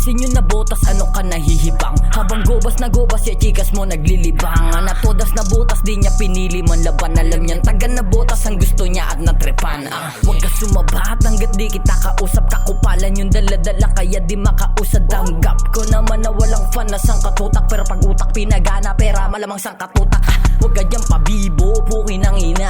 Asin yun na botas, ano ka nahihibang? Habang gobas na gobas, ya chikas mo naglilibang. Na todas na botas, di niya pinili man laban. Alam niyan, taga na botas ang gusto niya at natrepan. Huwag ka sumabat hanggat di kita kausap. Kakupalan yung dala-dala kaya di makausad. Tanggap ko naman na walang fan na sangkatutak. Pero pag utak pinagana, pera malamang sangkatutak. Huwag ka dyan pabibo, pukin ang ina.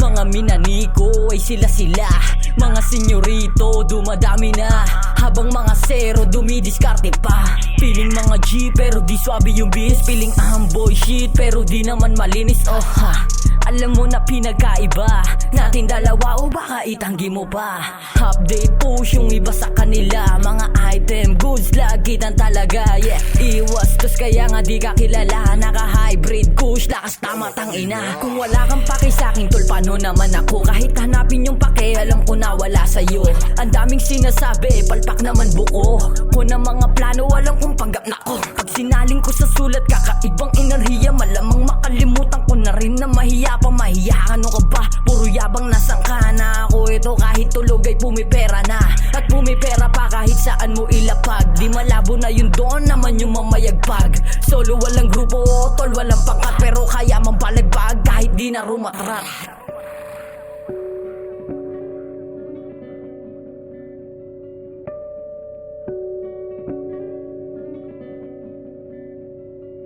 Mga minaniko ay sila-sila. Mga senyorito, dumadami na. Habang mga zero, dumidiskarte pa. Piling mga G, pero di swabe yung bis. Piling boy shit, pero di naman malinis. Oh ha, alam mo na pinagkaiba natin dalawa o baka itanggi mo pa. Update push yung iba sa kanila. Mga item, goods, lagi tan talaga. Yeah, iwas tos kaya nga di ka kilala. Naka-hybrid, kush, lakas tama tang ina. Kung wala kang pake sa'kin tol, paano naman ako? Kahit hanapin yung pake, alam ko na wala sa'yo. Ang daming sinasabi, palpak naman buko. Kung ang mga plano, alam kong panggap na ko. Pag sinaling ko sa sulat, kakaibang enerhiya. Malamang makalimutan ko na rin na mahiya pa. Mahiya ka, ano ka ba? Puro yabang nasangka na ako. Ito kahit tulog ay pumipera na. At pumipera pa kahit saan mo ilapag. Di malabo na yun, doon naman yung mamayagpag. Solo walang grupo, tol walang pangkat. Pero kaya mang balagbag kahit di na rumatrat.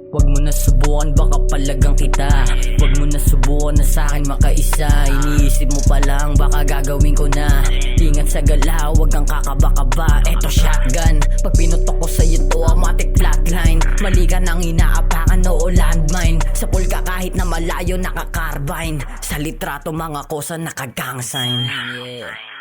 Huwag mo na subukan, baka palagang kita. Huwag mo na subukan na sa'kin makaisa. Iniisip mo pa lang, baka gagawin ko na. Ingat sa galaw, huwag kang kakaba-kaba. Eto shotgun, pag pinutok ko sa'yo to, automatic flatline. Mali ka nang inaapakan o landmine. Sa pool ka kahit na malayo, naka-carbine. Sa litrato mga kosa, naka-gang sign. Yeah.